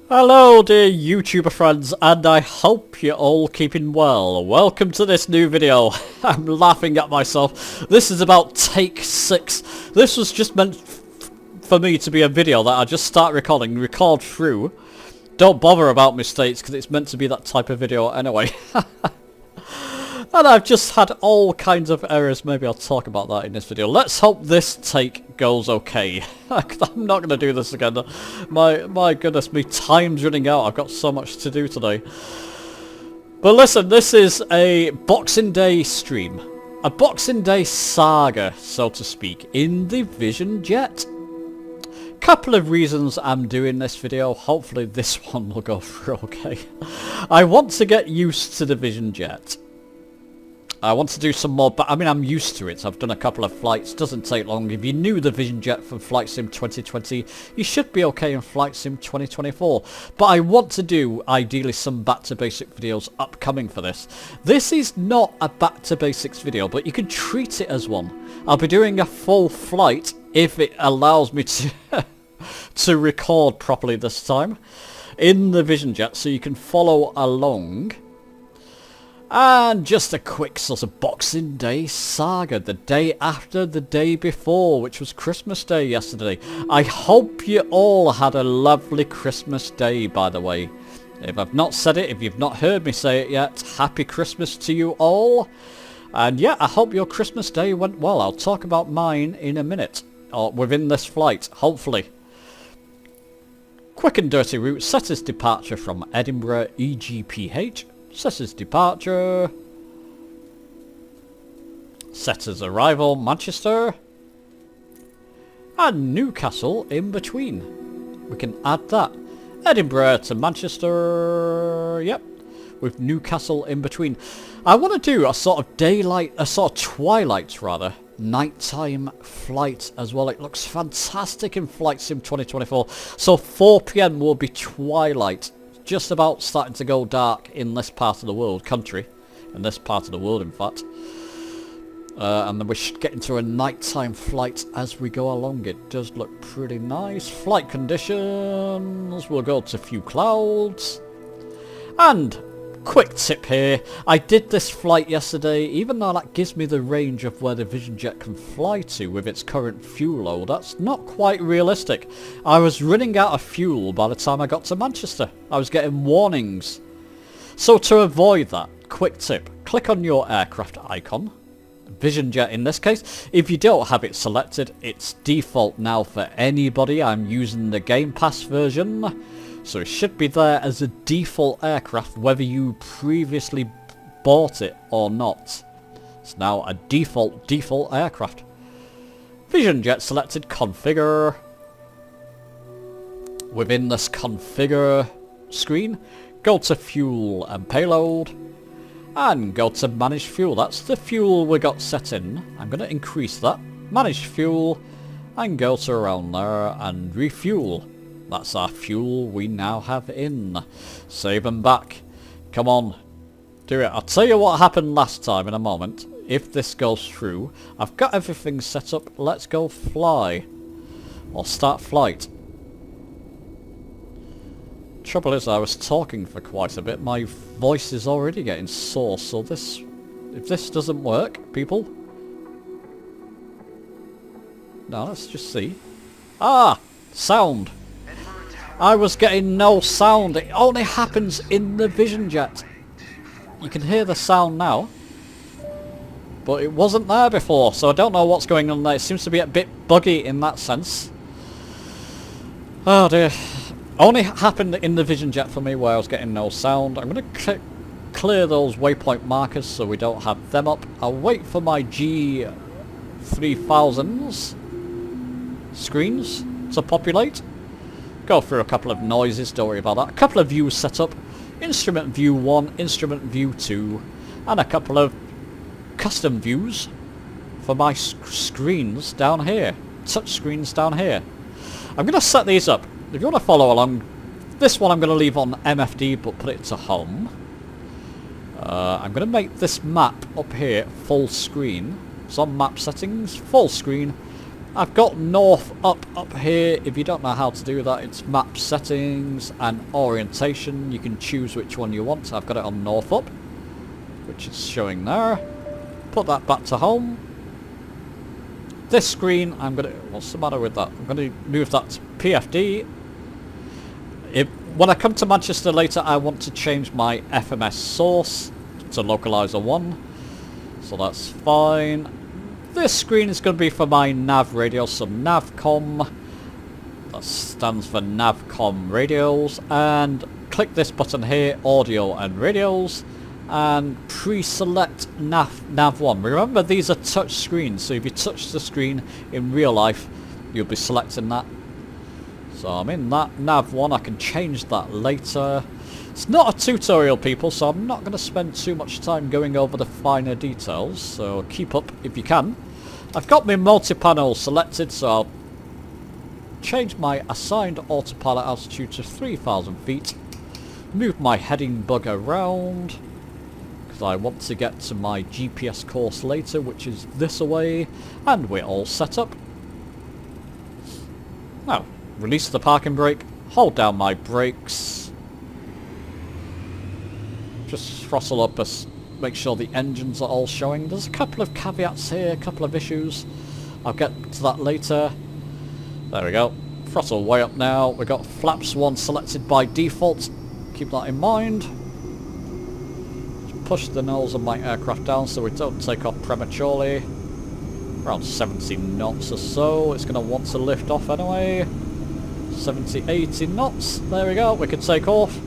Hello dear YouTuber friends, and I hope you're all keeping well. Welcome to this new video. I'm laughing at myself. This is about take 6. This was just meant for me to be a video that I just start recording, record through. Don't bother about mistakes because it's meant to be that type of video anyway. And I've just had all kinds of errors. Maybe I'll talk about that in this video. Let's hope this take goes okay. I'm not going to do this again. My goodness me, time's running out. I've got so much to do today. But listen, this is a Boxing Day stream. A Boxing Day saga, so to speak, in the Vision Jet. Couple of reasons I'm doing this video. Hopefully this one will go through okay. I want to get used to the Vision Jet. I want to do some more, but I mean, I'm used to it. I've done a couple of flights, doesn't take long. If you knew the Vision Jet from Flight Sim 2020, you should be okay in Flight Sim 2024. But I want to do, ideally, some back to basic videos upcoming for this. This is not a back to basics video, but you can treat it as one. I'll be doing a full flight if it allows me to, to record properly this time in the Vision Jet, so you can follow along. And just a quick sort of Boxing Day saga, the day after the day before, which was Christmas Day yesterday. I hope you all had a lovely Christmas Day, by the way. If I've not said it, if you've not heard me say it yet, happy Christmas to you all. And yeah, I hope your Christmas Day went well. I'll talk about mine in a minute, or within this flight, hopefully. Quick and dirty route, set his departure from Edinburgh EGPH. Set his departure. Set his arrival, Manchester. And Newcastle in between. We can add that. Edinburgh to Manchester. Yep. With Newcastle in between. I want to do a sort of daylight, a sort of twilight rather, nighttime flight as well. It looks fantastic in Flight Sim 2024. So 4 PM will be twilight. Just about starting to go dark in this part of the world, in this part of the world in fact. And then we should get into a nighttime flight as we go along. It does look pretty nice. Flight conditions, we'll go to few clouds. And quick tip here, I did this flight yesterday, even though that gives me the range of where the Vision Jet can fly to with its current fuel load. That's not quite realistic. I was running out of fuel by the time I got to Manchester. I was getting warnings. So to avoid that, quick tip, click on your aircraft icon, Vision Jet in this case. If you don't have it selected, it's default now for anybody. I'm using the Game Pass version. So it should be there as a default aircraft whether you previously bought it or not. It's now a default aircraft. Vision Jet selected, configure. Within this configure screen, go to fuel and payload. And go to manage fuel. That's the fuel we got set in. I'm going to increase that. Manage fuel. And go to around there and refuel. That's our fuel we now have in. Save and back. Come on. Do it. I'll tell you what happened last time in a moment. If this goes through. I've got everything set up. Let's go fly. Or start flight. Trouble is I was talking for quite a bit. My voice is already getting sore. So this... if this doesn't work, people... now let's just see. Ah! Sound! I was getting no sound. It only happens in the Vision Jet. You can hear the sound now. But it wasn't there before, so I don't know what's going on there. It seems to be a bit buggy in that sense. Oh dear. Only happened in the Vision Jet for me where I was getting no sound. I'm going to clear those waypoint markers so we don't have them up. I'll wait for my G3000's screens to populate. Go through a couple of noises, don't worry about that. A couple of views set up. Instrument view 1, instrument view 2, and a couple of custom views for my screens down here. Touch screens down here. I'm going to set these up. If you want to follow along, this one I'm going to leave on MFD but put it to home. I'm going to make this map up here full screen. It's on map settings, full screen. I've got north up here. If you don't know how to do that, it's map settings and orientation. You can choose which one you want. I've got it on north up, which is showing there. Put that back to home. This screen, I'm going to... What's the matter with that? I'm going to move that to PFD. When I come to Manchester later, I want to change my FMS source to localizer 1. So that's fine. This screen is going to be for my nav radio, so Navcom. That stands for Navcom radios. And click this button here, audio and radios. And pre-select nav 1. Remember, these are touch screens, so if you touch the screen in real life, you'll be selecting that. So I'm in that nav 1. I can change that later. It's not a tutorial, people, so I'm not going to spend too much time going over the finer details, so keep up if you can. I've got my multi-panel selected, so I'll change my assigned autopilot altitude to 3,000 feet. Move my heading bug around, because I want to get to my GPS course later, which is this away, and we're all set up. Now, release the parking brake, hold down my brakes, just throttle up, make sure the engines are all showing. There's a couple of caveats here, a couple of issues. I'll get to that later. There we go. Throttle way up now. We've got flaps 1 selected by default. Keep that in mind. Just push the nose of my aircraft down so we don't take off prematurely. Around 70 knots or so. It's going to want to lift off anyway. 70, 80 knots. There we go. We can take off.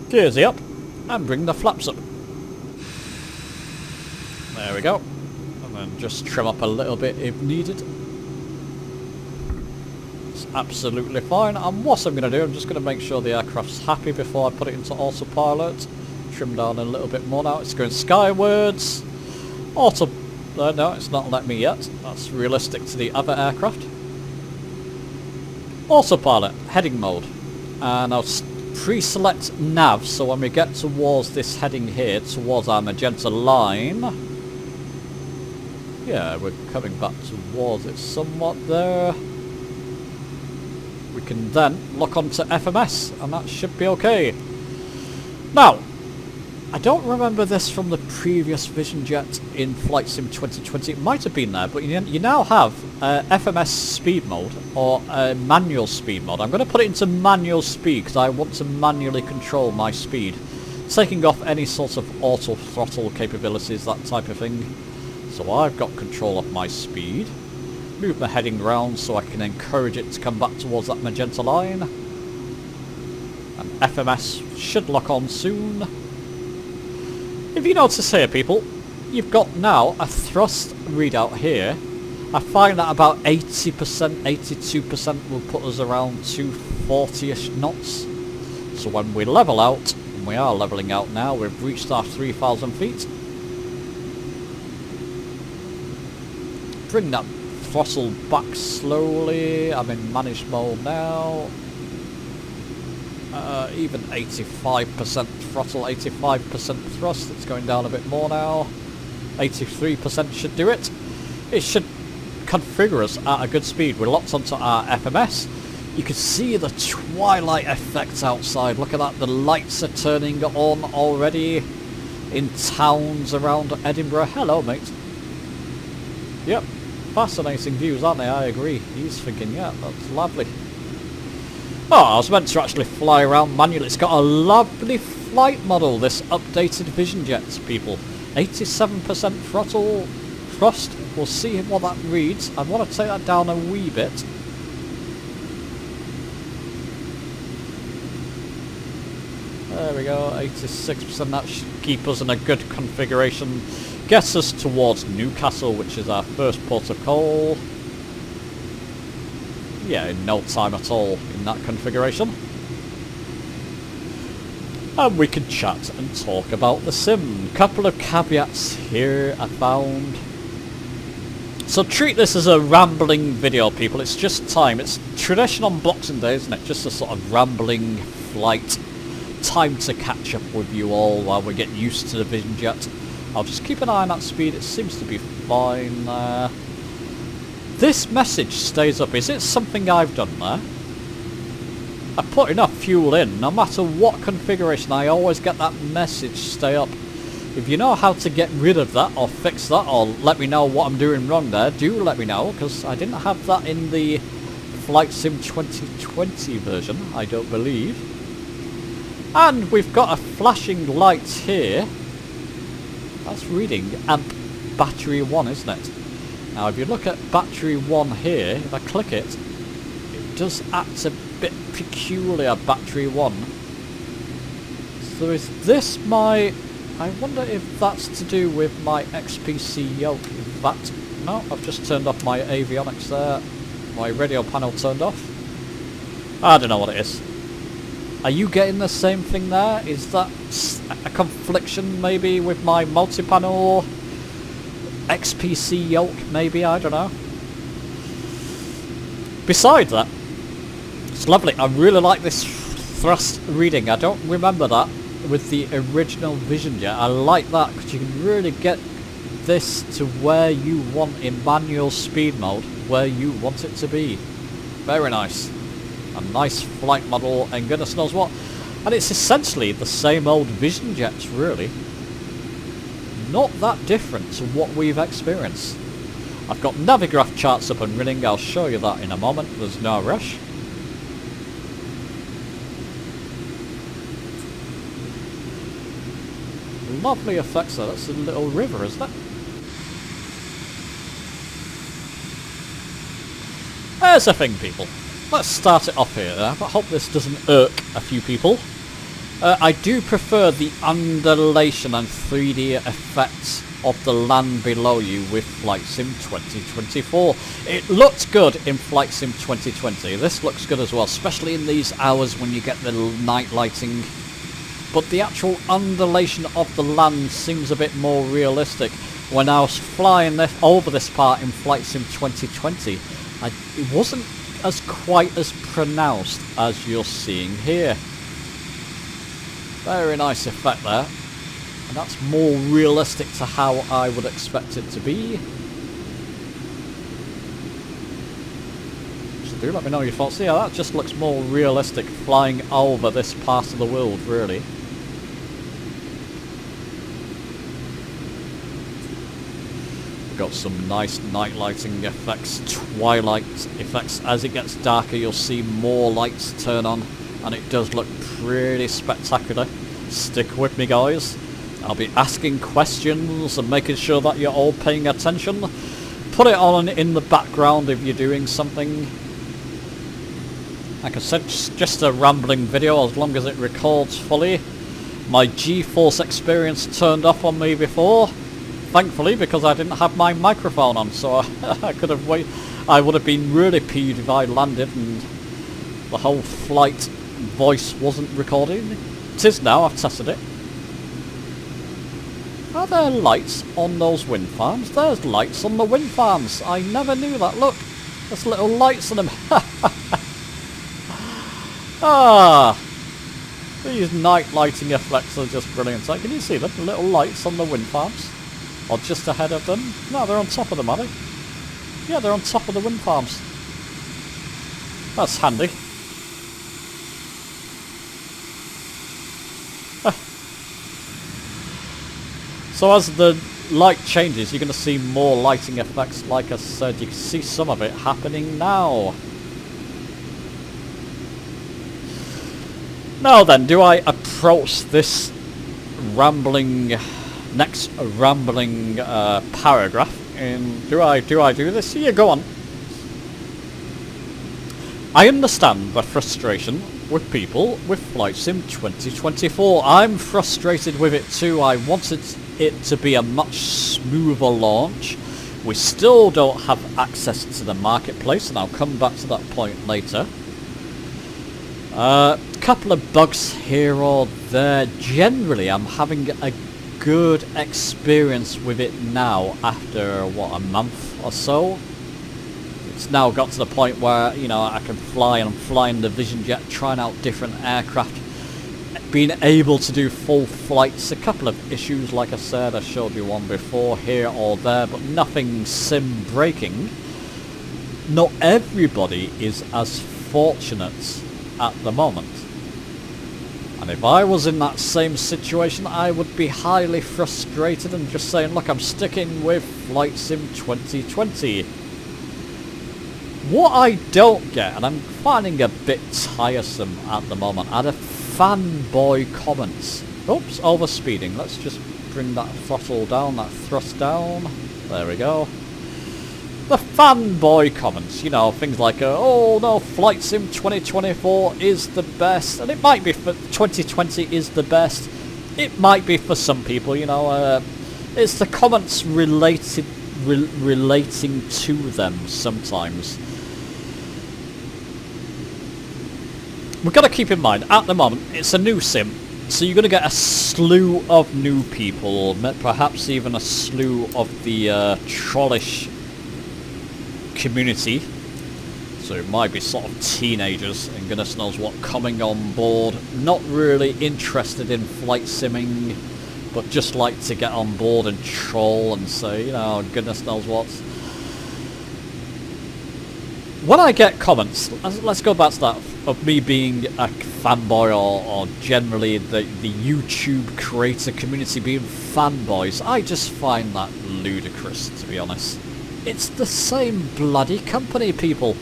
Gears up. And bring the flaps up. There we go. And then just trim up a little bit if needed. It's absolutely fine. And what I'm going to do, I'm just going to make sure the aircraft's happy before I put it into autopilot. Trim down a little bit more now. It's going skywards. No, it's not letting me yet. That's realistic to the other aircraft. Autopilot, heading mode. And I'll pre-select nav, so when we get towards this heading here, towards our magenta line, yeah, we're coming back towards it somewhat there. We can then lock onto FMS, and that should be okay. Now, I don't remember this from the previous Vision Jet in Flight Sim 2020. It might have been there, but you now have FMS speed mode, or manual speed mode. I'm going to put it into manual speed because I want to manually control my speed, taking off any sort of auto throttle capabilities, that type of thing. So I've got control of my speed. Move my heading round so I can encourage it to come back towards that magenta line. And FMS should lock on soon. If you notice here, people, you've got now a thrust readout here. I find that about 80%, 82% will put us around 240-ish knots. So when we level out, and we are leveling out now, we've reached our 3,000 feet. Bring that throttle back slowly. I'm in managed mode now. Even 85% throttle, 85% thrust. It's going down a bit more now. 83% should do it. It should configure us at a good speed. We're locked onto our FMS. You can see the twilight effect outside. Look at that. The lights are turning on already in towns around Edinburgh. Hello, mate. Yep. Fascinating views, aren't they? I agree. He's thinking, yeah, that's lovely. Oh, I was meant to actually fly around manually. It's got a lovely flight model, this updated Vision Jet, people. 87% throttle thrust. We'll see what that reads. I want to take that down a wee bit. There we go, 86%. That should keep us in a good configuration. Gets us towards Newcastle, which is our first port of call. Yeah, in no time at all in that configuration. And we can chat and talk about the sim. Couple of caveats here I found. So treat this as a rambling video, people. It's just time. It's tradition on Boxing Day, isn't it? Just a sort of rambling flight. Time to catch up with you all while we get used to the Vision Jet. I'll just keep an eye on that speed. It seems to be fine. this message stays up. Is it something I've done there? I put enough fuel in, no matter what configuration, I always get that message stay up. If you know how to get rid of that, or fix that, or let me know what I'm doing wrong there, do let me know, because I didn't have that in the Flight Sim 2020 version, I don't believe. And we've got a flashing light here. That's reading amp battery 1, isn't it? Now if you look at battery 1 here, if I click it, it does act a bit peculiar, battery 1. So is this my... I wonder if that's to do with my XPC yoke. In fact, no, I've just turned off my avionics there. My radio panel turned off. I don't know what it is. Are you getting the same thing there? Is that a confliction maybe with my multi-panel XPC yoke maybe? I don't know. Besides that, it's lovely. I really like this thrust reading. I don't remember that with the original Vision Jet. I like that because you can really get this to where you want in manual speed mode, where you want it to be. Very nice. A nice flight model, and goodness knows what. And it's essentially the same old Vision Jets, really. Not that different to what we've experienced. I've got Navigraph charts up and running. I'll show you that in a moment. There's no rush. Lovely effects there. That's a little river, isn't it? There's the thing, people. Let's start it off here. I hope this doesn't irk a few people. I do prefer the undulation and 3D effects of the land below you with Flight Sim 2024. It looked good in Flight Sim 2020. This looks good as well, especially in these hours when you get the night lighting. But the actual undulation of the land seems a bit more realistic. When I was flying over this part in Flight Sim 2020, it wasn't as quite as pronounced as you're seeing here. Very nice effect there. And that's more realistic to how I would expect it to be. So do let me know your thoughts. Yeah, that just looks more realistic flying over this part of the world, really. Got some nice night lighting effects, twilight effects. As it gets darker, you'll see more lights turn on, and it does look pretty spectacular. Stick with me, guys. I'll be asking questions and making sure that you're all paying attention. Put it on in the background if you're doing something. Like I said, just a rambling video as long as it records fully. My G-Force experience turned off on me before. Thankfully, because I didn't have my microphone on, so I could have waited. I would have been really peeved if I landed and the whole flight voice wasn't recording. It is now, I've tested it. Are there lights on those wind farms? There's lights on the wind farms. I never knew that. Look, there's little lights on them. Ah, these night lighting effects are just brilliant. So can you see them? Little lights on the wind farms. Or just ahead of them. No, they're on top of them, are they? Yeah, they're on top of the wind farms. That's handy. So as the light changes, you're going to see more lighting effects. Like I said, you can see some of it happening now. Now then, do I approach this rambling... next rambling paragraph, and do I do this? Yeah, go on. I understand the frustration with people with Flight Sim 2024. I'm frustrated with it too. I wanted it to be a much smoother launch. We still don't have access to the marketplace, and I'll come back to that point later. Couple of bugs here or there. Generally, I'm having a good experience with it now after, what, a month or so. It's now got to the point where, you know, I can fly, and I'm flying the Vision Jet, trying out different aircraft, being able to do full flights. A couple of issues, like I said, I showed you one before, here or there, but nothing sim breaking. not everybody is as fortunate at the moment. And if I was in that same situation, I would be highly frustrated and just saying, look, I'm sticking with Flight Sim 2020. What I don't get, and I'm finding a bit tiresome at the moment, are the fanboy comments. Oops, overspeeding. Let's just bring that throttle down, that thrust down. There we go. The fanboy comments, you know, things like, oh no, Flight Sim 2024 is the best, and it might be for 2020 is the best. It might be for some people, you know. It's the comments relating to them sometimes. We've got to keep in mind, at the moment, it's a new sim, so you're going to get a slew of new people, perhaps even a slew of the trollish community. So it might be sort of teenagers and goodness knows what coming on board, not really interested in flight simming, but just like to get on board and troll and say, you know, goodness knows what. When I get comments, let's go back to that, of me being a fanboy or generally the YouTube creator community being fanboys, I just find that ludicrous, to be honest. It's the same bloody company, people.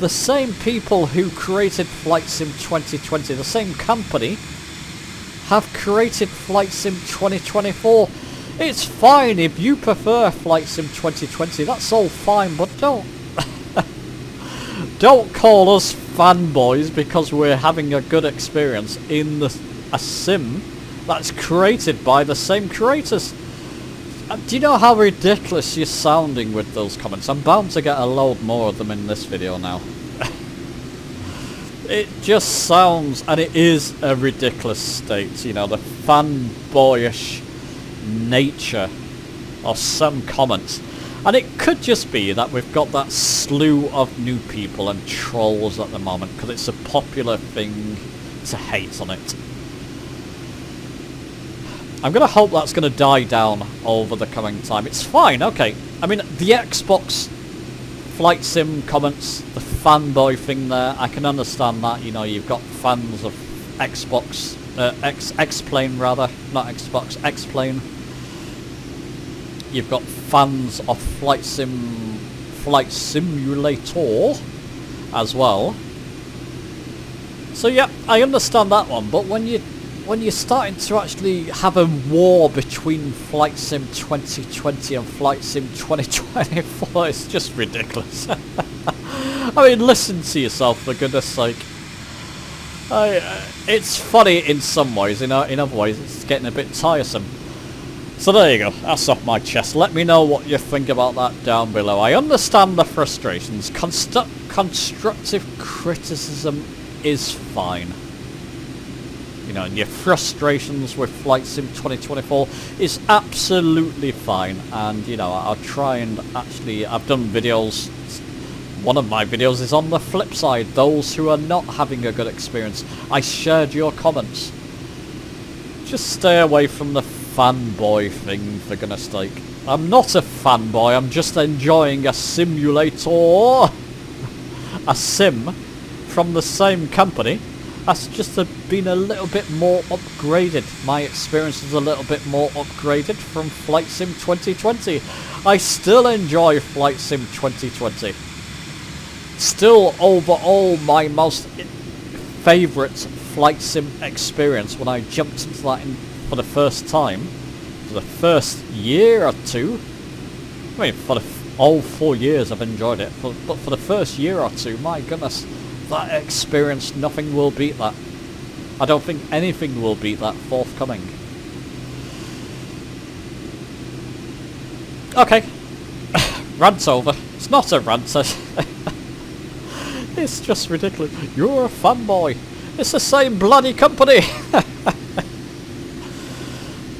The same people who created Flight Sim 2020, the same company, have created Flight Sim 2024. It's fine if you prefer Flight Sim 2020, that's all fine, but don't don't call us fanboys because we're having a good experience in a sim that's created by the same creators. Do you know how ridiculous you're sounding with those comments? I'm bound to get a load more of them in this video now. It just sounds, and it is a ridiculous state, you know, the fanboyish nature of some comments. And it could just be that we've got that slew of new people and trolls at the moment, because it's a popular thing to hate on it. I'm going to hope that's going to die down over the coming time. It's fine, okay. I mean, the Xbox Flight Sim comments, the fanboy thing there, I can understand that. You know, you've got fans of Xbox, X-Plane rather, not Xbox, X-Plane. You've got fans of Flight Simulator as well. So yeah, I understand that one, but when you're starting to actually have a war between Flight Sim 2020 and Flight Sim 2024, it's just ridiculous. I mean, listen to yourself, for goodness sake. It's funny in some ways, in other ways it's getting a bit tiresome. So there you go, that's off my chest. Let me know what you think about that down below. I understand the frustrations. Constructive criticism is fine. You know, and your frustrations with Flight Sim 2024 is absolutely fine. And, you know, I'll try and actually, I've done videos. One of my videos is on the flip side, those who are not having a good experience. I shared your comments. Just stay away from the fanboy thing, for goodness sake. I'm not a fanboy, I'm just enjoying a simulator. A sim from the same company. That's just been a little bit more upgraded. My experience is a little bit more upgraded from Flight Sim 2020. I still enjoy Flight Sim 2020. Still overall my most favourite Flight Sim experience when I jumped into that for the first time. For the first year or two. I mean, for the all 4 years I've enjoyed it. But for the first year or two, my goodness. That experience, nothing will beat that. I don't think anything will beat that forthcoming. Okay. Rant over. It's not a rant. It's just ridiculous. You're a fanboy. It's the same bloody company.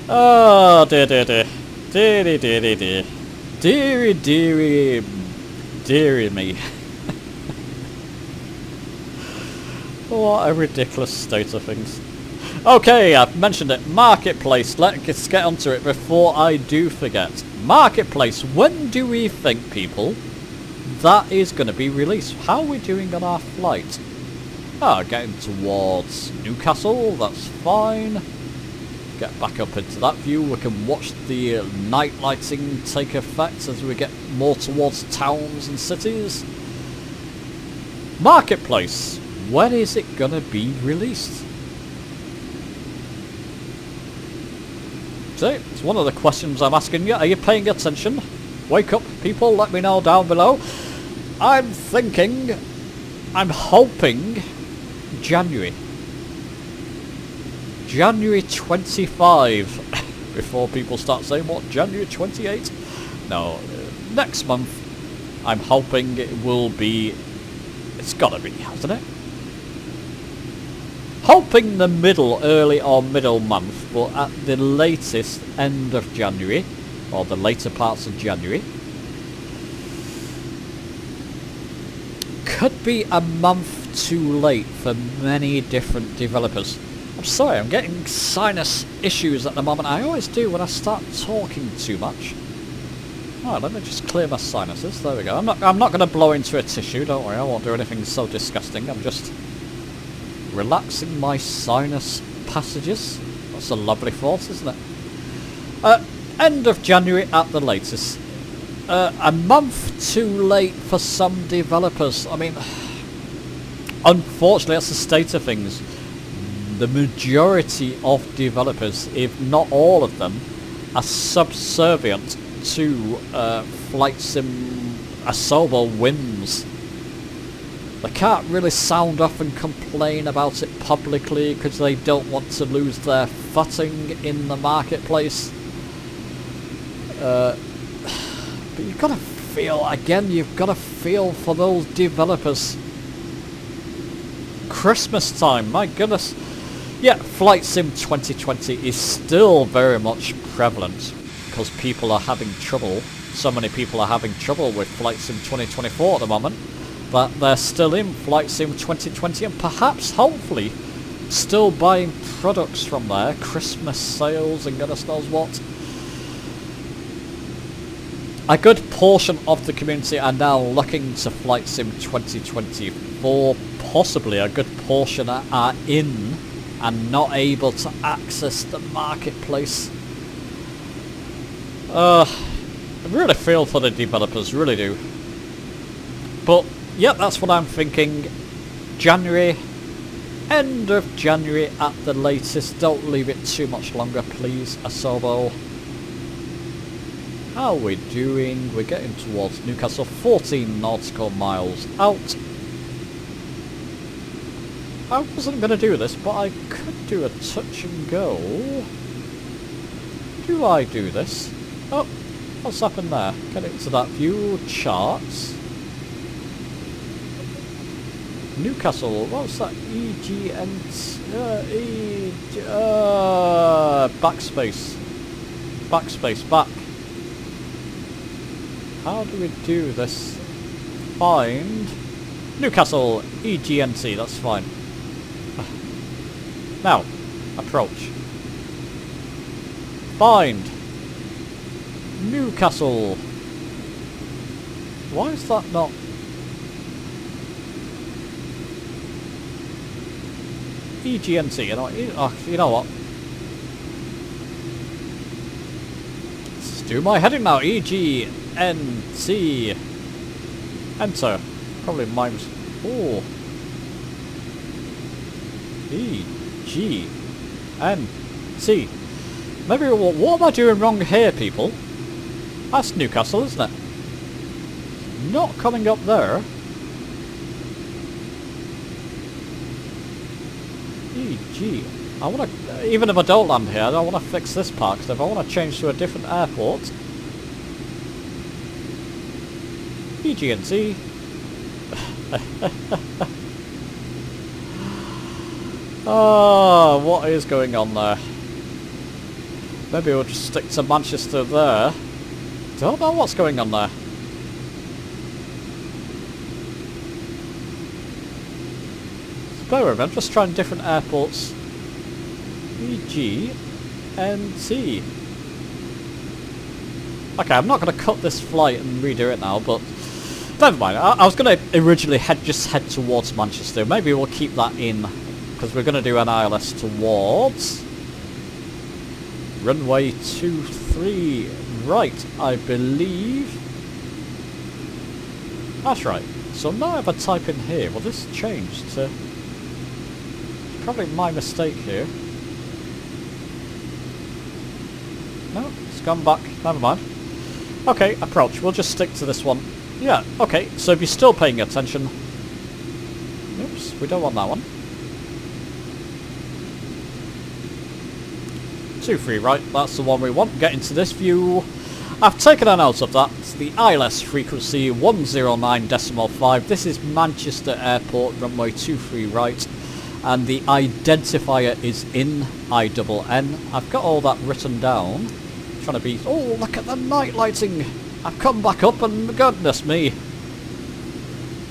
Oh, dear, dear, dear. Deary, deary, dear. Deary, deary, deary me. What a ridiculous state of things. Okay, I've mentioned it. Marketplace. Let's get onto it before I do forget. Marketplace. When do we think, people, that is going to be released. How are we doing on our flight? Ah, getting towards Newcastle, that's fine. Get back up into that view, we can watch the night lighting take effect as we get more towards towns and cities. Marketplace, when is it going to be released? See, it's one of the questions I'm asking you. Are you paying attention? Wake up, people, let me know down below. I'm hoping January 25 before people start saying, what, January 28? No, next month I'm hoping it will be, it's gotta be, hasn't it? Hoping the early or middle month, but at the latest end of January, or the later parts of January. Could be a month too late for many different developers. I'm sorry, I'm getting sinus issues at the moment. I always do when I start talking too much. Alright, let me just clear my sinuses. There we go. I'm not going to blow into a tissue, don't worry. I won't do anything so disgusting. I'm just relaxing my sinus passages. That's a lovely thought, isn't it? End of January at the latest. A month too late for some developers. I mean, unfortunately, that's the state of things. The majority of developers, if not all of them, are subservient to Flight Sim Asobo whims. They can't really sound off and complain about it publicly because they don't want to lose their footing in the marketplace. But you've got to feel, again, you've got to feel for those developers. Christmas time, my goodness. Yeah, Flight Sim 2020 is still very much prevalent because people are having trouble. So many people are having trouble with Flight Sim 2024 at the moment that they're still in Flight Sim 2020 and perhaps, hopefully, still buying products from there. Christmas sales and goodness knows what. A good portion of the community are now looking to Flight Sim 2024. Possibly a good portion are in and not able to access the marketplace. I really feel for the developers, really do. But yeah, that's what I'm thinking. January, end of January at the latest. Don't leave it too much longer, please, Asobo. How are we doing? We're getting towards Newcastle, 14 nautical miles out. I wasn't going to do this, but I could do a touch and go. Do I do this? Oh, what's happened there? Get into that view, charts. Newcastle, what's that? Backspace. Backspace, back. How do we do this? Find Newcastle, EGNT, that's fine. Now, approach. Find Newcastle. Why is that not? EGNT, you know what? Let's do my heading now. EGNT. Enter. Probably minus. Oh. EGNT. Maybe what am I doing wrong here, people? That's Newcastle, isn't it? Not coming up there. EG. I want to, even if I don't land here, I don't want to fix this part, because if I want to change to a different airport. EGNT. Oh, what is going on there? Maybe we'll just stick to Manchester there. Don't know what's going on there. Bear with me, I'm just trying different airports. EGNT. Okay, I'm not going to cut this flight and redo it now, but Never mind. I was going to originally just head towards Manchester. Maybe we'll keep that in, because we're going to do an ILS towards runway 23 right, I believe. That's right. So now if I type in here, well, this changed to... Probably my mistake here. No, it's gone back. Never mind. Okay, approach. We'll just stick to this one. Yeah, okay. So if you're still paying attention... Oops, we don't want that one. 23 right, that's the one we want. Get into this view. I've taken a note of that. It's the ILS frequency 109.5. This is Manchester Airport, runway 23 right. And the identifier is in INN. I've got all that written down. I'm trying to be... Oh, look at the night lighting! I've come back up and goodness me.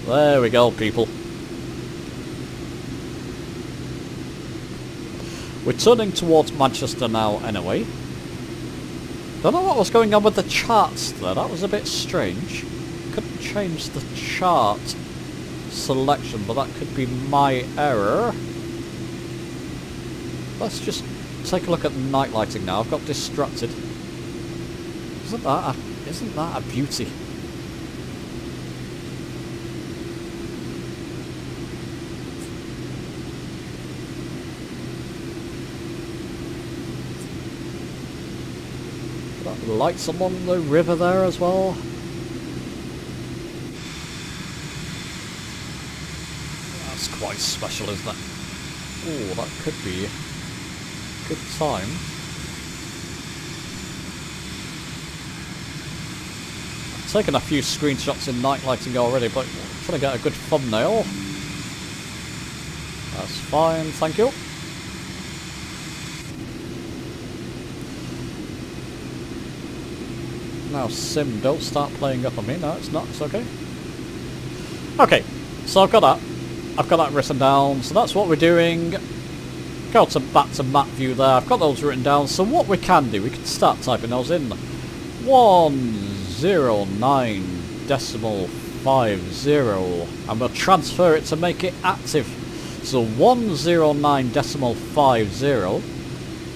There we go, people. We're turning towards Manchester now anyway. Don't know what was going on with the charts there. That was a bit strange. Couldn't change the chart selection, but that could be my error. Let's just take a look at night lighting now. I've got distracted. Isn't that a beauty? Got lights along the river there as well. That's quite special, isn't it? Oh, that could be a good time. I've taken a few screenshots in night lighting already, but I'm trying to get a good thumbnail. That's fine, thank you. Now Sim, don't start playing up on me. No, it's not, it's okay. Okay, so I've got that written down, so that's what we're doing. Go to back to map view there, I've got those written down, so what we can do, we can start typing those in. 109.50, and we'll transfer it to make it active. So 109.50,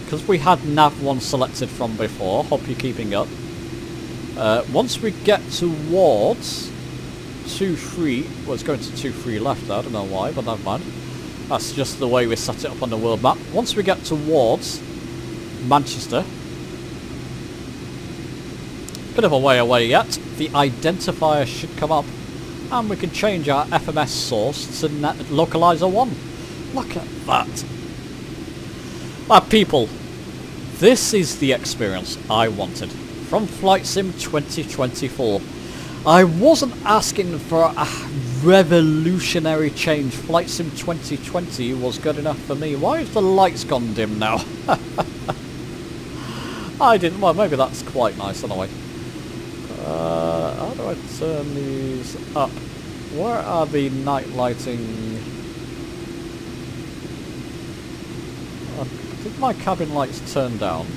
because we had nav1 selected from before, hope you're keeping up. Once we get towards 23, well, it's going to 23 left there, I don't know why, but never mind. That's just the way we set it up on the world map. Once we get towards Manchester, bit of a way away yet, the identifier should come up, and we can change our FMS source to localizer 1. Look at that. People, this is the experience I wanted from Flight Sim 2024. I wasn't asking for a revolutionary change. Flight Sim 2020 was good enough for me. Why have the lights gone dim now? I didn't... Well, maybe that's quite nice anyway. How do I turn these up? Where are the night lighting? Did my cabin lights turn down?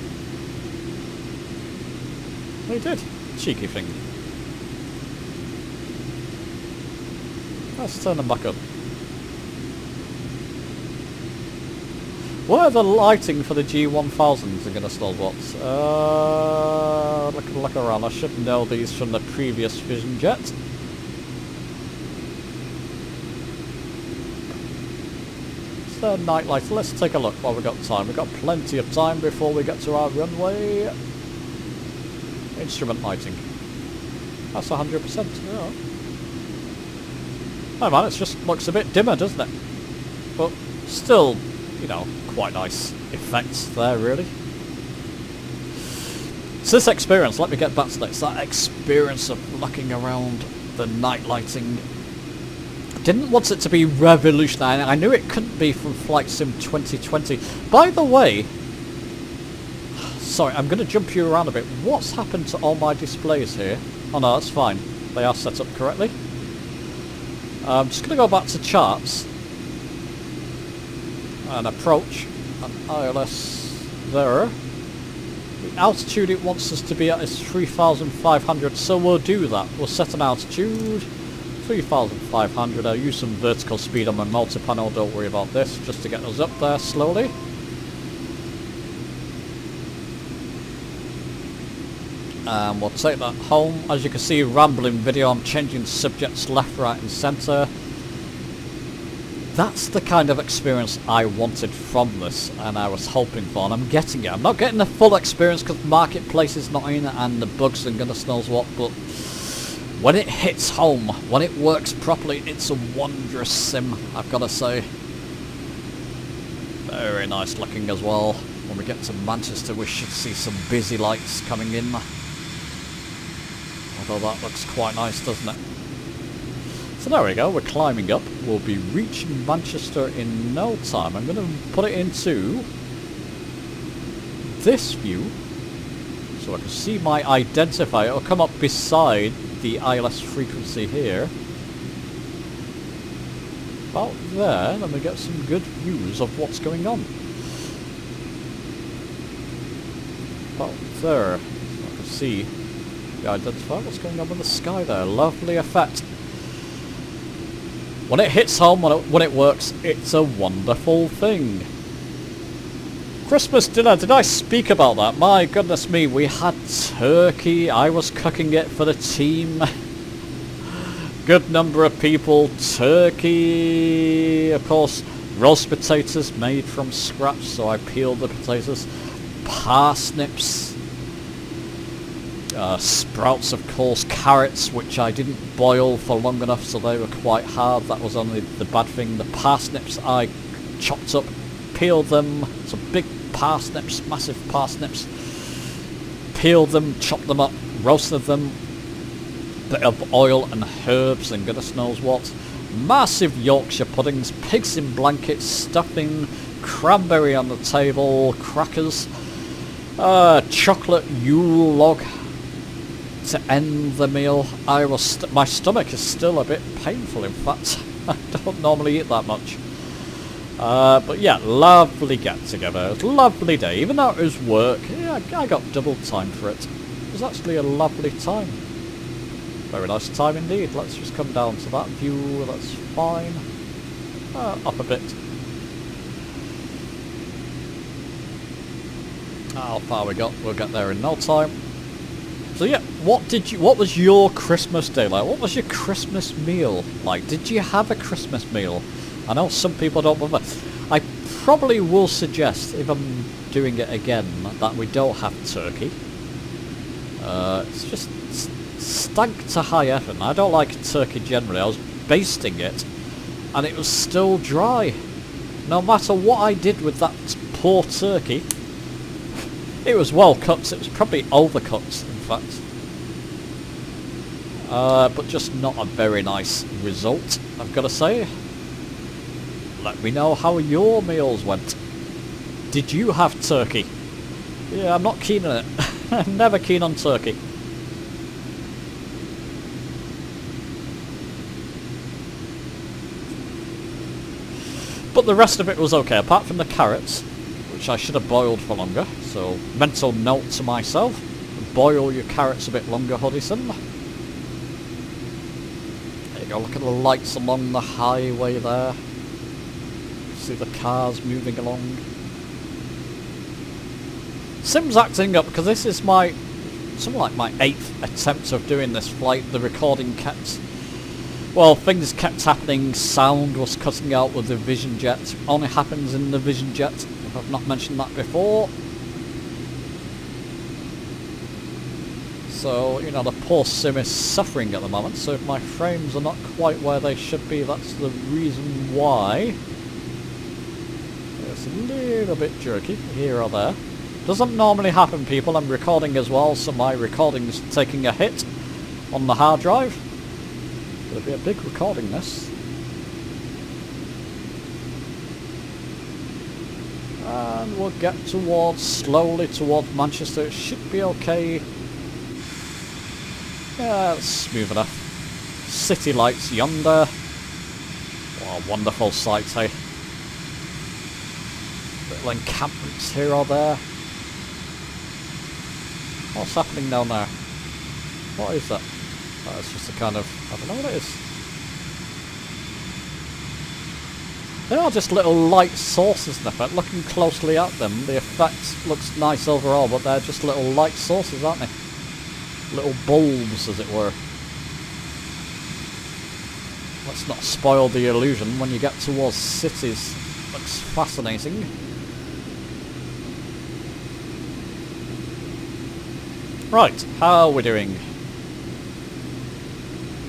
They did. Cheeky thing. Let's turn them back up. Where are the lighting for the G1000s are going to stall what's? Look around. I should know these from the previous Vision Jet. Is there a night light? Let's take a look while we've got time. We've got plenty of time before we get to our runway. Instrument lighting. That's 100%. Yeah. Oh man, it just looks a bit dimmer, doesn't it? But still, you know, quite nice effects there, really. So this experience, let me get back to that. It's that experience of looking around the night lighting. Didn't want it to be revolutionary. I knew it couldn't be from Flight Sim 2020. By the way, sorry, I'm going to jump you around a bit. What's happened to all my displays here? Oh no, that's fine. They are set up correctly. I'm just going to go back to charts and approach and ILS there. The altitude it wants us to be at is 3,500, so we'll do that. We'll set an altitude 3,500. I'll use some vertical speed on my multi-panel, don't worry about this, just to get us up there slowly. And we'll take that home. As you can see, rambling video, I'm changing subjects left, right and centre. That's the kind of experience I wanted from this, and I was hoping for, and I'm getting it. I'm not getting the full experience because Marketplace is not in, and the bugs and goodness knows what, but when it hits home, when it works properly, it's a wondrous sim, I've got to say. Very nice looking as well. When we get to Manchester, we should see some busy lights coming in. Although that looks quite nice, doesn't it? So there we go, we're climbing up. We'll be reaching Manchester in no time. I'm going to put it into this view so I can see my identifier. It'll come up beside the ILS frequency here. About there, then we get some good views of what's going on. About there, so I can see the identifier, what's going on with the sky there. Lovely effect. When it hits home, when it works, it's a wonderful thing. Christmas dinner, did I speak about that? My goodness me, we had turkey. I was cooking it for the team. Good number of people. Turkey, of course, roast potatoes made from scratch, so I peeled the potatoes. Parsnips. Sprouts, of course, carrots, which I didn't boil for long enough, so they were quite hard. That was only the bad thing. The parsnips I chopped up, peeled them, some big parsnips, massive parsnips, peeled them, chopped them up, roasted them, bit of oil and herbs and goodness knows what. Massive Yorkshire puddings, pigs in blankets, stuffing, cranberry on the table, crackers, chocolate Yule log. To end the meal, my stomach is still a bit painful, in fact. I don't normally eat that much. But yeah, lovely get together. It was a lovely day, even though it was work. Yeah, I got double time for it. It was actually a lovely time. Very nice time indeed. Let's just come down to that view, that's fine. Up a bit. How far we got? We'll get there in no time. So yeah, what was your Christmas day like? What was your Christmas meal like? Did you have a Christmas meal? I know some people don't remember. I probably will suggest, if I'm doing it again, that we don't have turkey. It's just stank to high heaven. I don't like turkey generally. I was basting it, and it was still dry. No matter what I did with that poor turkey, it was well cooked. It was probably overcooked. But just not a very nice result, I've got to say. Let me know how your meals went. Did you have turkey? Yeah, I'm not keen on it. I'm never keen on turkey. But the rest of it was okay, apart from the carrots, which I should have boiled for longer. So, mental note to myself. Boil your carrots a bit longer, Hudson. There you go, look at the lights along the highway there. See the cars moving along. Sim's acting up because this is something like my 8th attempt of doing this flight. The recording kept... Well, things kept happening. Sound was cutting out with the Vision Jet. Only happens in the Vision Jet, if I've not mentioned that before. So, you know, the poor sim is suffering at the moment, so if my frames are not quite where they should be, that's the reason why. It's a little bit jerky here or there. Doesn't normally happen, people. I'm recording as well, so my recording's taking a hit on the hard drive. It'll be a big recording, this. And we'll get slowly towards Manchester. It should be okay. Yeah, that's smooth enough. City lights yonder. What a wonderful sight, eh? Little encampments here or there. What's happening down there? What is that? Oh, it's just a kind of... I don't know what it is. They are just little light sources in effect. Looking closely at them, the effect looks nice overall, but they're just little light sources, aren't they? Little bulbs, as it were. Let's not spoil the illusion when you get towards cities. Looks fascinating. Right, how are we doing?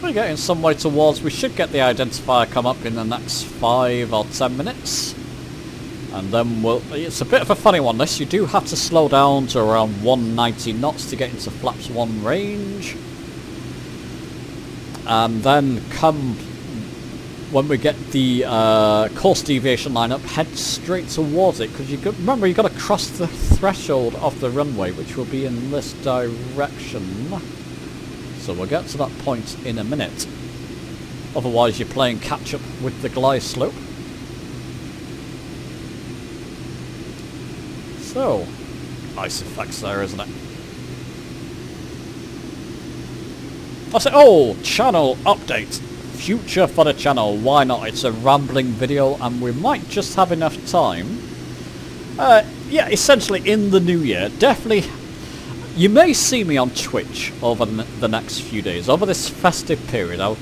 We're getting some way towards. We should get the identifier come up in the next 5 or 10 minutes. And then it's a bit of a funny one, this. You do have to slow down to around 190 knots to get into flaps 1 range. And then when we get the course deviation line up, head straight towards it. Because remember, you've got to cross the threshold of the runway, which will be in this direction. So we'll get to that point in a minute. Otherwise you're playing catch up with the glide slope. So, nice effects there, isn't it? I say, oh, channel update. Future for the channel, why not? It's a rambling video and we might just have enough time. Yeah, essentially in the new year, definitely. You may see me on Twitch over the next few days. Over this festive period, I'll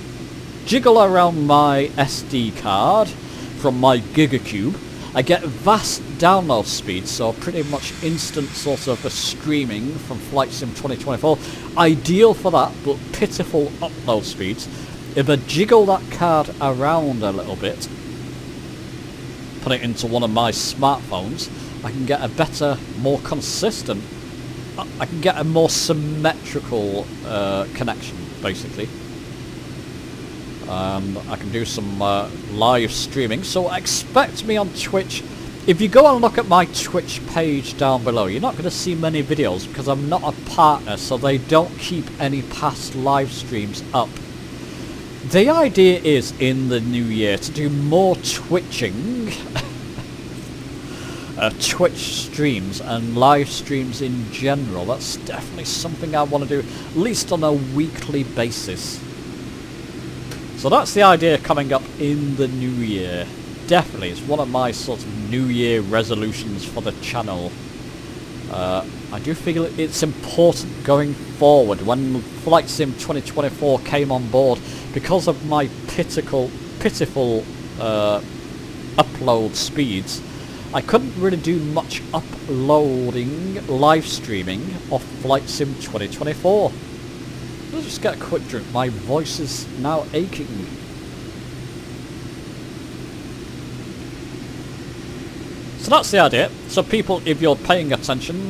jiggle around my SD card from my GigaCube. I get vast download speeds, so pretty much instant sort of a streaming from Flight Sim 2024. Ideal for that, but pitiful upload speeds. If I jiggle that card around a little bit, put it into one of my smartphones, I can get a better, more consistent, I can get a more symmetrical connection, basically. I can do some live streaming, so expect me on Twitch. If you go and look at my Twitch page down below, you're not going to see many videos because I'm not a partner, so they don't keep any past live streams up. The idea is in the new year to do more twitching, Twitch streams and live streams in general. That's definitely something I want to do, at least on a weekly basis. So that's the idea coming up in the new year. Definitely, it's one of my sort of new year resolutions for the channel. I do feel it's important going forward. When Flight Sim 2024 came on board, because of my pitiful upload speeds, I couldn't really do much uploading, live streaming of Flight Sim 2024. Let's just get a quick drink. My voice is now aching. So that's the idea. So people, if you're paying attention...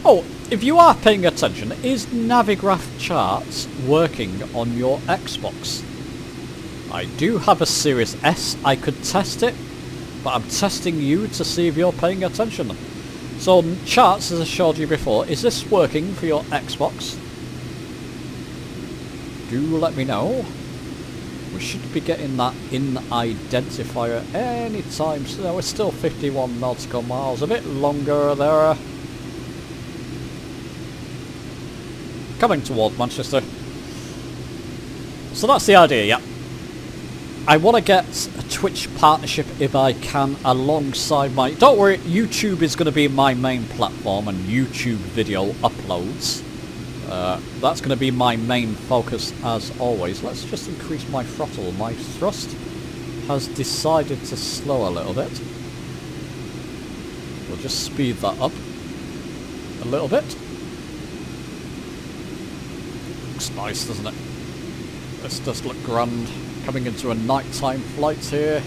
Oh, if you are paying attention, is Navigraph Charts working on your Xbox? I do have a Series S. I could test it, but I'm testing you to see if you're paying attention. So Charts, as I showed you before, is this working for your Xbox? Do let me know. We should be getting that in identifier anytime soon. We're still 51 nautical miles, a bit longer there. Coming towards Manchester. So that's the idea, yeah. I want to get a Twitch partnership if I can alongside my... Don't worry, YouTube is going to be my main platform and YouTube video uploads. That's going to be my main focus as always. Let's just increase my throttle. My thrust has decided to slow a little bit. We'll just speed that up a little bit. Looks nice, doesn't it? This does look grand. Coming into a nighttime flight here.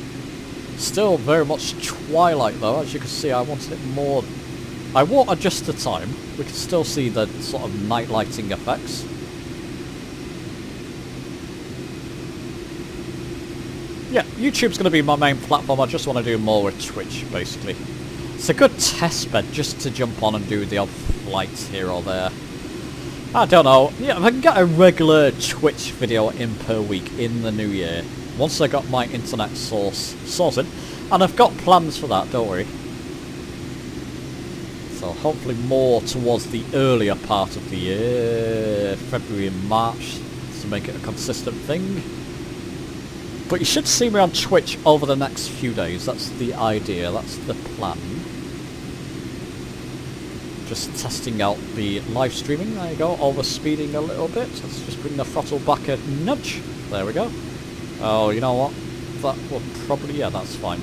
Still very much twilight though. As you can see, I wanted it more... I won't adjust the time. We can still see the sort of night lighting effects. Yeah, YouTube's going to be my main platform. I just want to do more with Twitch, basically. It's a good test bed just to jump on and do the odd flights here or there. I don't know. Yeah, if I can get a regular Twitch video in per week in the new year, once I got my internet sorted, and I've got plans for that, don't worry. So hopefully more towards the earlier part of the year, February and March, to make it a consistent thing. But you should see me on Twitch over the next few days. That's the idea, that's the plan. Just testing out the live streaming. There you go, over speeding a little bit. Let's just bring the throttle back a nudge. There we go. Oh, you know what? That will probably, yeah, that's fine.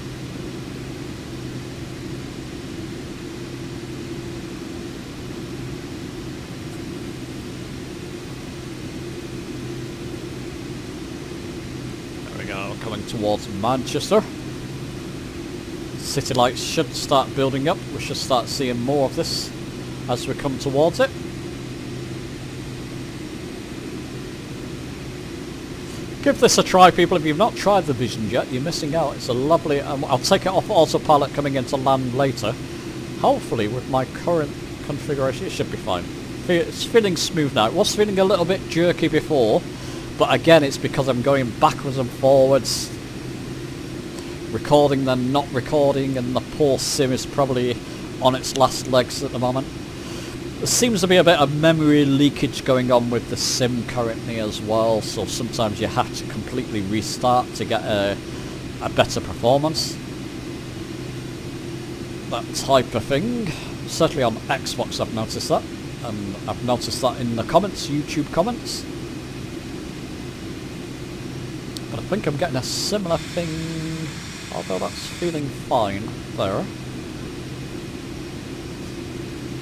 There we go, coming towards Manchester. City lights should start building up. We should start seeing more of this as we come towards it. Give this a try, people. If you've not tried the Vision yet, you're missing out. It's a lovely... I'll take it off autopilot coming into land later. Hopefully, with my current configuration, it should be fine. It's feeling smooth now. It was feeling a little bit jerky before, but again, it's because I'm going backwards and forwards, recording then not recording, and the poor sim is probably on its last legs at the moment. There seems to be a bit of memory leakage going on with the sim currently as well, so sometimes you have to completely restart to get a better performance. That type of thing. Certainly on Xbox I've noticed that, and I've noticed that in the comments, YouTube comments. But I think I'm getting a similar thing, although that's feeling fine there.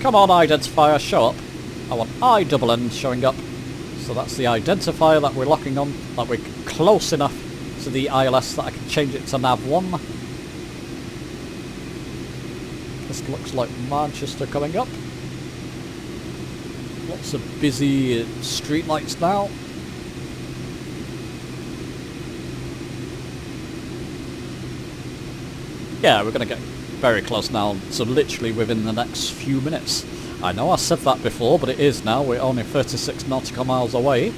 Come on, identifier, show up. I want I-double-N showing up. So that's the identifier that we're locking on, that we're close enough to the ILS that I can change it to nav1. This looks like Manchester coming up. Lots of busy street lights now. Yeah, we're going to get very close now, so literally within the next few minutes. I know I said that before, but it is now. We're only 36 nautical miles away.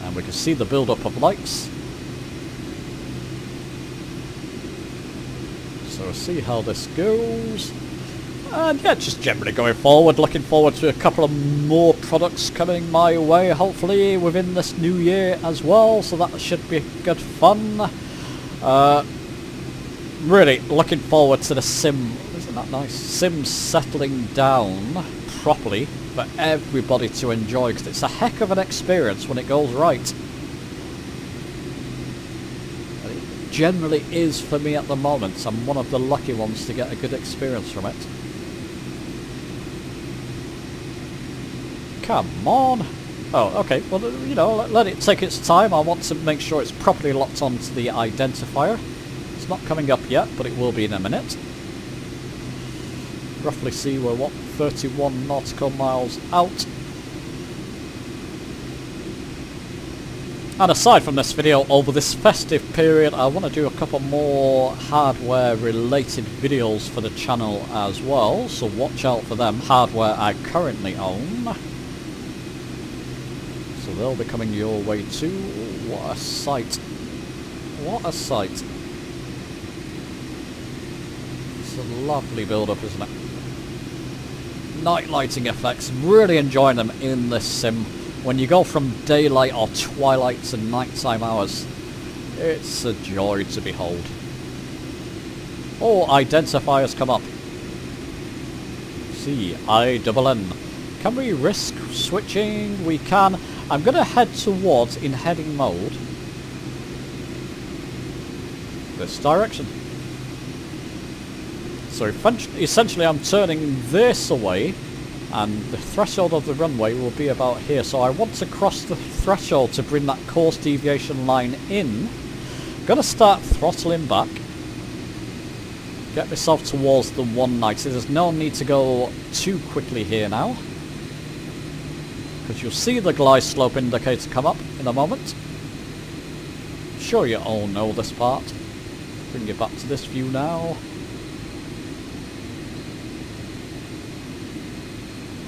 And we can see the build-up of lights. So we'll see how this goes. And yeah, just generally going forward, looking forward to a couple of more products coming my way, hopefully within this new year as well, so that should be good fun. Really looking forward to the sim, isn't that nice? Sim settling down properly for everybody to enjoy, because it's a heck of an experience when it goes right. And it generally is for me at the moment. I'm one of the lucky ones to get a good experience from it. Come on! Oh, okay, well, you know, let it take its time. I want to make sure it's properly locked onto the identifier. It's not coming up yet, but it will be in a minute. Roughly see we're, what, 31 nautical miles out. And aside from this video, over this festive period, I want to do a couple more hardware related videos for the channel as well, so watch out for them. Hardware I currently own. So they'll be coming your way too. What a sight. What a sight. It's a lovely build-up, isn't it? Night lighting effects, really enjoying them in this sim. When you go from daylight or twilight to nighttime hours, it's a joy to behold. Oh, identifiers come up. See, I-double-N. Can we risk switching? We can. I'm going to head towards, in heading mode, this direction. So essentially I'm turning this away, and the threshold of the runway will be about here. So I want to cross the threshold to bring that course deviation line in. Gonna start throttling back. Get myself towards the 190. There's no need to go too quickly here now, because you'll see the glide slope indicator come up in a moment. I'm sure you all know this part. Bring you back to this view now.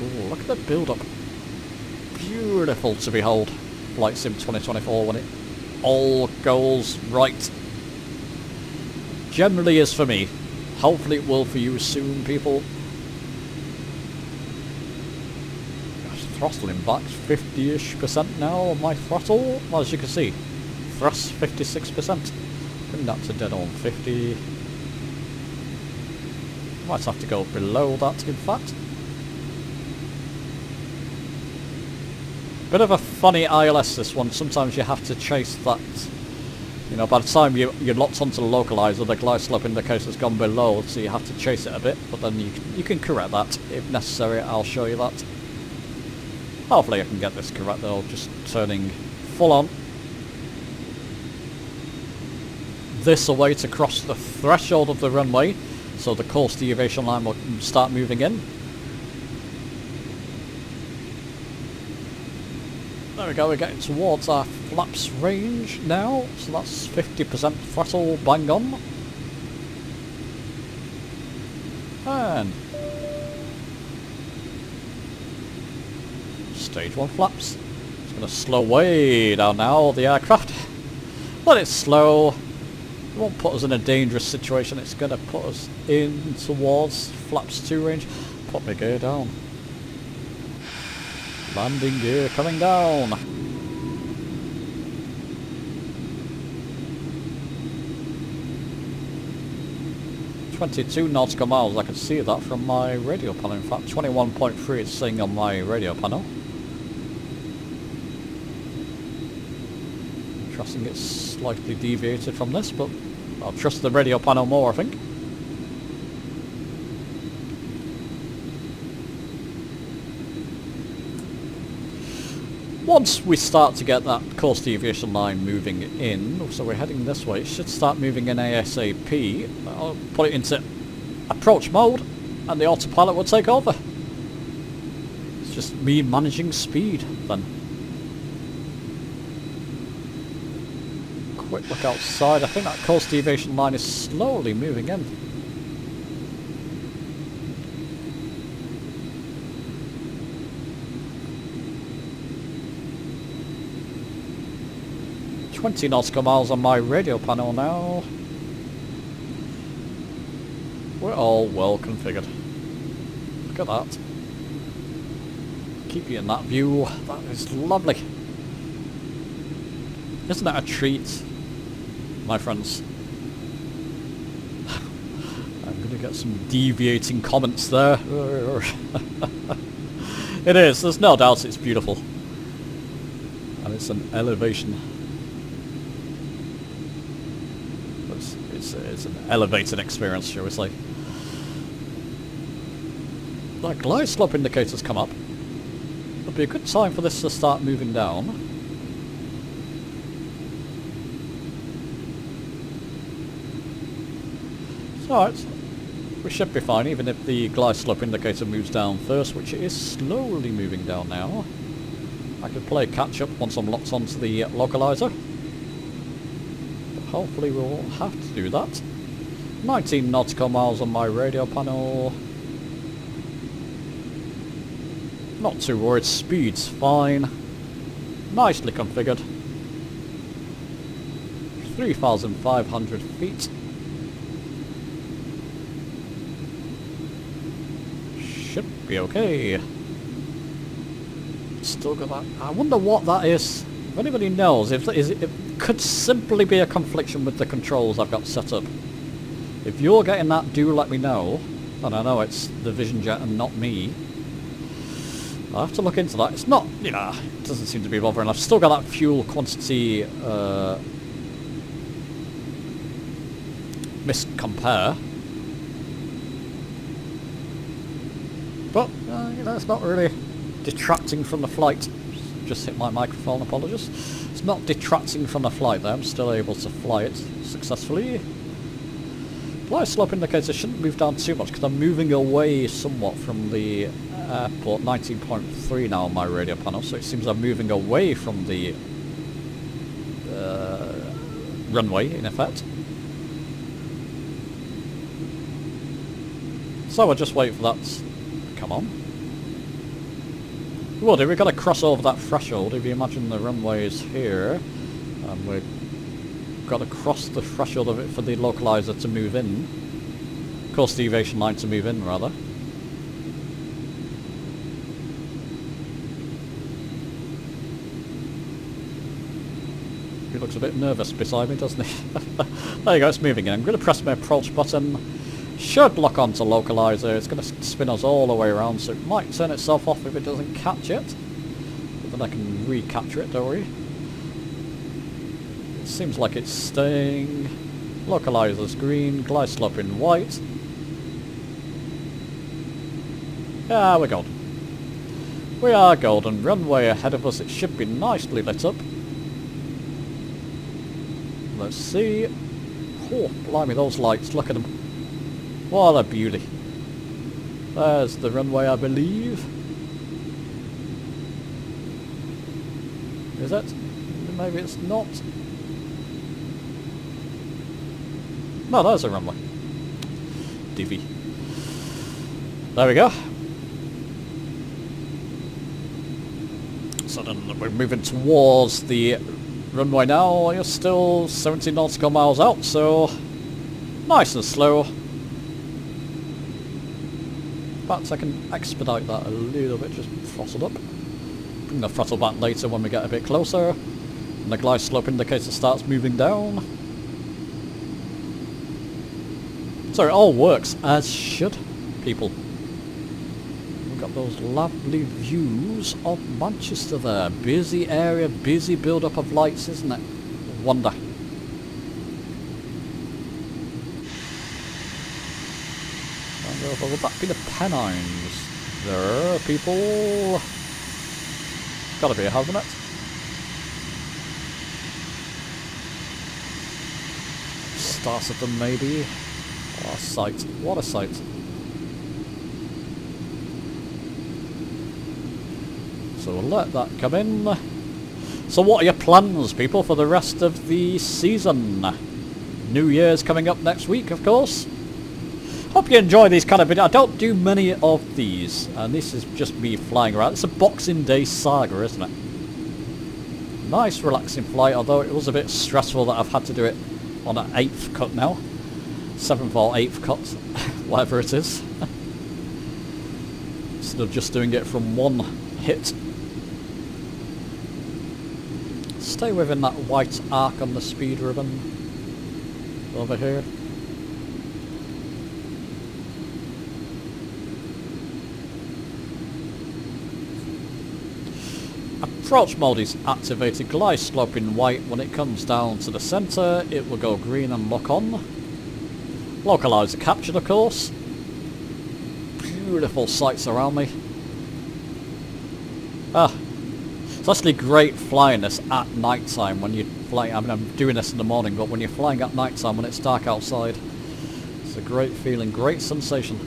Ooh, look at the build-up. Beautiful to behold. Flight Sim 2024 when it all goes right. Generally is for me. Hopefully it will for you soon, people. Gosh, throttling back 50-ish% now on my throttle. Well, as you can see, thrust 56%. Bring that to dead on 50. Might have to go below that in fact. Bit of a funny ILS this one. Sometimes you have to chase that. You know, by the time you're locked onto the localizer, the glide slope indicator's gone below, so you have to chase it a bit, but then you can correct that if necessary. I'll show you that. Hopefully I can get this correct though, just turning full on. This away to cross the threshold of the runway, so the course deviation line will start moving in. There we go, we're getting towards our flaps range now, so that's 50% throttle bang on. And stage 1 flaps. It's going to slow way down now, the aircraft. Let it slow. It won't put us in a dangerous situation, it's going to put us in towards flaps 2 range. Put my gear down. Landing gear coming down. .22 nautical miles, I can see that from my radio panel. In fact, 21.3 it's saying on my radio panel. Trusting it's slightly deviated from this, but I'll trust the radio panel more, I think. Once we start to get that course deviation line moving in, so we're heading this way, it should start moving in ASAP. I'll put it into approach mode and the autopilot will take over. It's just me managing speed then. Quick look outside, I think that course deviation line is slowly moving in. .20 nautical miles on my radio panel now. We're all well configured. Look at that. Keep you in that view. That is lovely. Isn't that a treat, my friends? I'm going to get some deviating comments there. It is. There's no doubt it's beautiful. And it's an elevation. It's an elevated experience, shall we say. That glide slope indicator's come up. It'll be a good time for this to start moving down. It's alright. We should be fine, even if the glide slope indicator moves down first, which it is slowly moving down now. I can play catch up once I'm locked onto the localizer. Hopefully we won't have to do that. 19 nautical miles on my radio panel. Not too worried, speed's fine. Nicely configured. 3,500 feet. Should be okay. Still got that. I wonder what that is. If anybody knows, it could simply be a confliction with the controls I've got set up. If you're getting that, do let me know. And I know it's the Vision Jet and not me. I'll have to look into that. It's not, you know, it doesn't seem to be bothering. I've still got that fuel quantity miscompare. But, you know, it's not really detracting from the flight. Just hit my microphone, apologies. It's not detracting from the flight there, I'm still able to fly it successfully. Glide slope indicator shouldn't move down too much because I'm moving away somewhat from the airport. 19.3 now on my radio panel, so it seems I'm moving away from the runway in effect. So I'll just wait for that to come on. Well, we've got to cross over that threshold. If you imagine the runway is here, and we've got to cross the threshold of it for the localizer to move in. Course deviation line to move in, rather. looks a bit nervous beside me, doesn't he? There you go, it's moving in. I'm going to press my approach button. Should lock onto localizer. It's going to spin us all the way around, so it might turn itself off if it doesn't catch it. But then I can recapture it, don't worry. It seems like it's staying. Localizer's green, glide slope in white. Yeah, we're golden. We are golden. Runway ahead of us. It should be nicely lit up. Let's see. Oh, blimey, those lights. Look at them. What a beauty. There's the runway, I believe. Is it? Maybe it's not. No, there's a runway. Divvy. There we go. So then we're moving towards the runway now. You're still 17 nautical miles out, so nice and slow. In fact, I can expedite that a little bit, just throttle up. Bring the throttle back later when we get a bit closer. And the glide slope indicator starts moving down. So it all works as should, people. We've got those lovely views of Manchester there. Busy area, busy build-up of lights, isn't it? Wonder. Would that be the Pennines? There, people. Gotta be, hasn't it? Start of them, maybe. What a sight. What a sight. So we'll let that come in. So what are your plans, people, for the rest of the season? New Year's coming up next week, of course. Hope you enjoy these kind of videos. I don't do many of these, and this is just me flying around. It's a Boxing Day saga, isn't it? Nice relaxing flight, although it was a bit stressful that I've had to do it on an 8th cut now. 7th or 8th cut, whatever it is. Instead of just doing it from one hit. Stay within that white arc on the speed ribbon over here. Approach mode is activated. Glide slope in white. When it comes down to the centre, it will go green and lock on. Localizer captured, of course. Beautiful sights around me. It's actually great flying this at night time when you're flying. I mean, I'm doing this in the morning, but when you're flying at night time when it's dark outside, it's a great feeling, great sensation.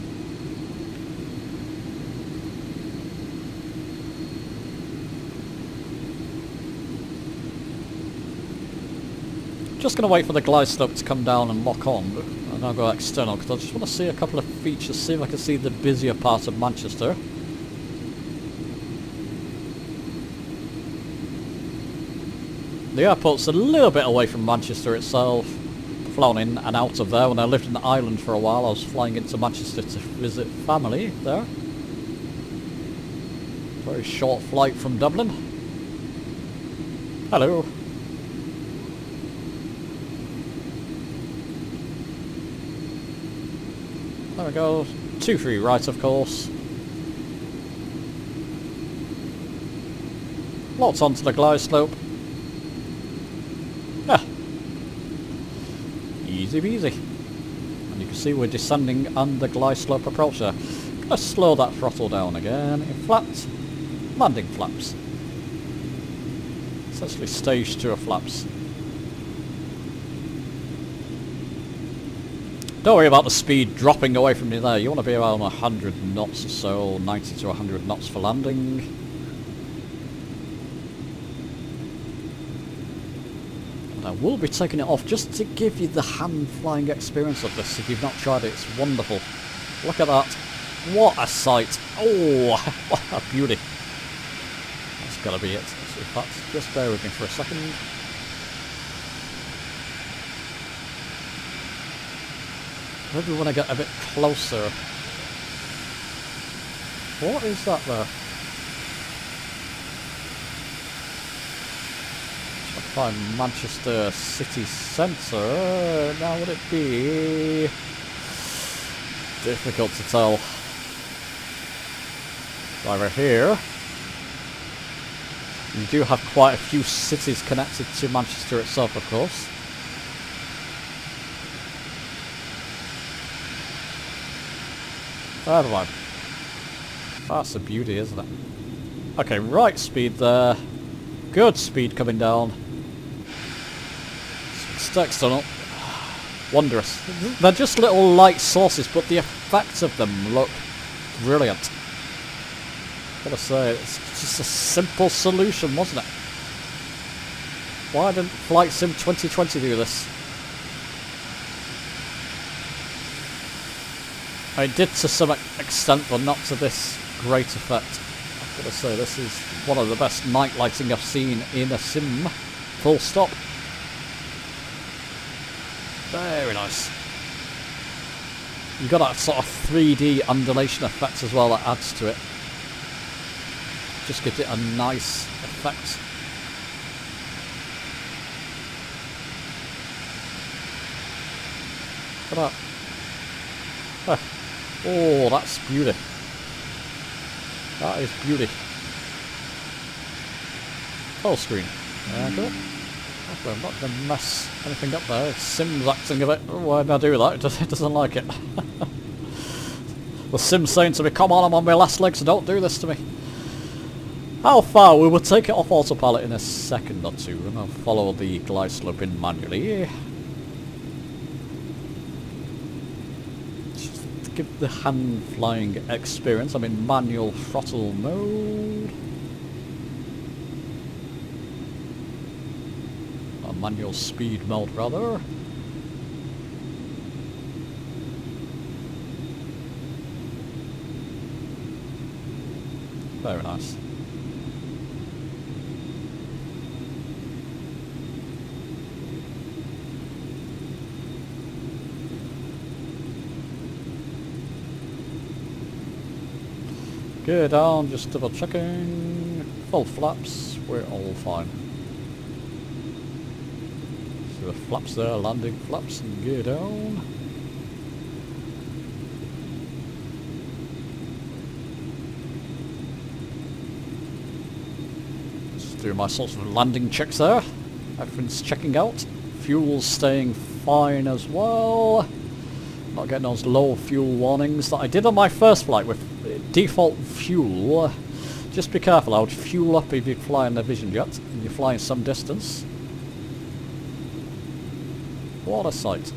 Just going to wait for the glide slope to come down and lock on, and I'll go external because I just want to see a couple of features, see if I can see the busier part of Manchester. The airport's a little bit away from Manchester itself. Flown in and out of there. When I lived in Ireland for a while, I was flying into Manchester to visit family there. Very short flight from Dublin. Hello. There we go. 2-3 right, of course. Lots onto the glide slope. Yeah. Easy peasy. And you can see we're descending on the glide slope approach there. Let's slow that throttle down again. In flat. Landing flaps. Essentially stage 2 of flaps. Don't worry about the speed dropping away from you there. You want to be around 100 knots or so, 90 to 100 knots for landing. And I will be taking it off just to give you the hand flying experience of this. If you've not tried it, it's wonderful. Look at that. What a sight. Oh, what a beauty. That's got to be it. So in fact, just bear with me for a second. Maybe when I get a bit closer. What is that there? Find Manchester city centre. Now would it be difficult to tell. Over here. You do have quite a few cities connected to Manchester itself, of course. Never mind. That's a beauty, isn't it? Okay, right speed there. Good speed coming down. Stacks tunnel. Wondrous. They're just little light sources, but the effects of them look brilliant. Gotta say, it's just a simple solution, wasn't it? Why didn't Flight Sim 2020 do this? I did to some extent, but not to this great effect. I've got to say, this is one of the best night lighting I've seen in a sim. Full stop. Very nice. You've got that sort of 3D undulation effect as well that adds to it. Just gives it a nice effect. Look at that. Oh, that's beauty. That is beauty. Full screen. There we go. I'm not going to mess anything up there. Sim's acting a bit... Oh, why did I do that? It doesn't like it. The Sim's saying to me, come on, I'm on my last legs, so don't do this to me. How far? We will take it off autopilot in a second or two, and I'll follow the glide slope in manually. Just to give the hand flying experience. I'm in manual throttle mode. Manual speed mode, rather. Very nice. Gear down, just double checking. Full flaps, we're all fine. The flaps there, landing flaps, and gear down. Just doing my sorts of landing checks there. Everything's checking out. Fuel's staying fine as well. Not getting those low fuel warnings that I did on my first flight with default fuel. Just be careful, I would fuel up if you fly in the Vision Jet and you're flying some distance. What a sight.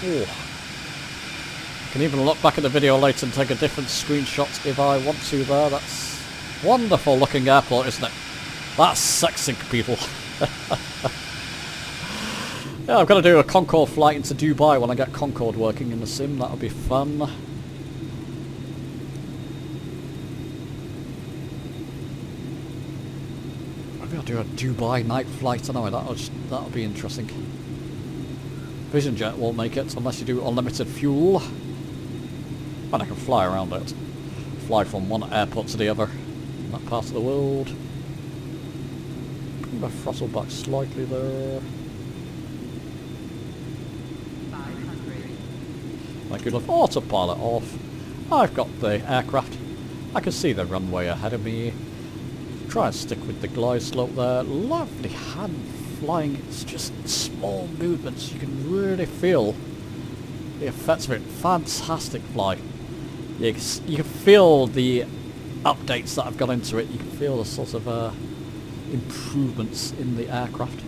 Oh. I can even look back at the video later and take a different screenshot if I want to there. That's wonderful looking airport, isn't it? That's sexy, people. Yeah, I've got to do a Concorde flight into Dubai when I get Concorde working in the sim. That'll be fun. I'll do a Dubai night flight anyway, that'll be interesting. Vision Jet won't make it unless you do unlimited fuel. And I can fly around it. Fly from one airport to the other in that part of the world. Bring my throttle back slightly there. 500. Thank you, love. Autopilot off. I've got the aircraft. I can see the runway ahead of me. Try and stick with the glide slope there. Lovely hand flying. It's just small movements. You can really feel the effects of it. Fantastic fly. You can feel the updates that I've got into it. You can feel the sort of improvements in the aircraft.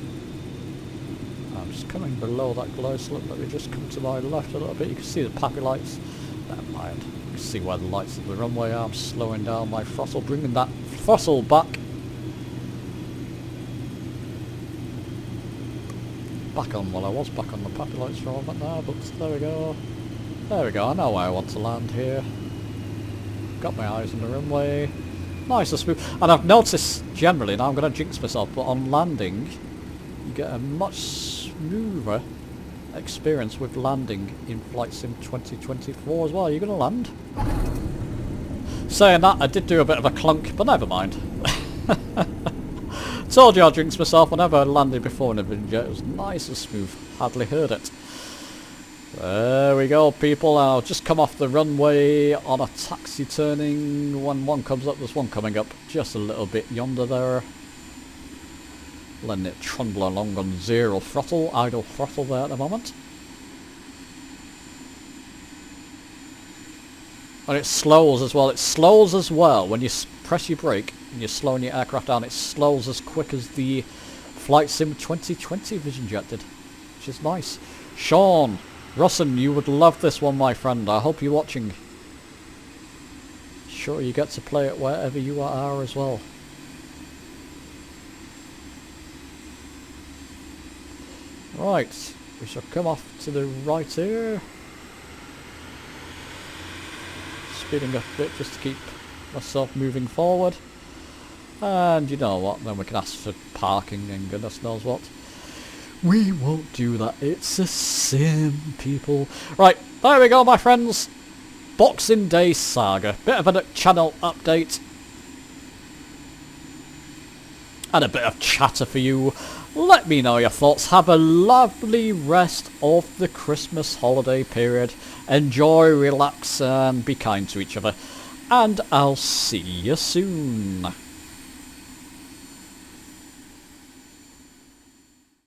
I'm just coming below that glide slope. Let me just come to my left a little bit. You can see the pappy lights. Never mind. You can see where the lights of the runway are. I'm slowing down my throttle, bringing that throttle back. Back on, well I was back on the pappy lights for a moment now, but there we go. There we go, I know where I want to land here. Got my eyes on the runway. Nice and smooth. And I've noticed generally, now I'm going to jinx myself, but on landing you get a much smoother experience with landing in Flight Sim 2024 as well. Are you going to land? Saying that, I did do a bit of a clunk, but never mind. Told you I jinxed myself whenever I landed before in a video. It was nice and smooth. Hardly heard it. There we go, people. I'll just come off the runway on a taxi turning. When one comes up, there's one coming up just a little bit yonder there. Letting it trundle along on zero throttle, idle throttle there at the moment. And it slows as well. It slows as well when you press your brake and you're slowing your aircraft down. It slows as quick as the Flight Sim 2020 Vision Jet did, which is nice. Sean Russen, you would love this one, my friend. I hope you're watching. Sure, you get to play it wherever you are as well. Right, we shall come off to the right here. Speeding up a bit just to keep myself moving forward. And you know what, then we can ask for parking and goodness knows what. We won't do that, it's a sim, people. Right, there we go, my friends. Boxing Day Saga. Bit of a channel update. And a bit of chatter for you. Let me know your thoughts. Have a lovely rest of the Christmas holiday period. Enjoy, relax, and be kind to each other. And I'll see you soon.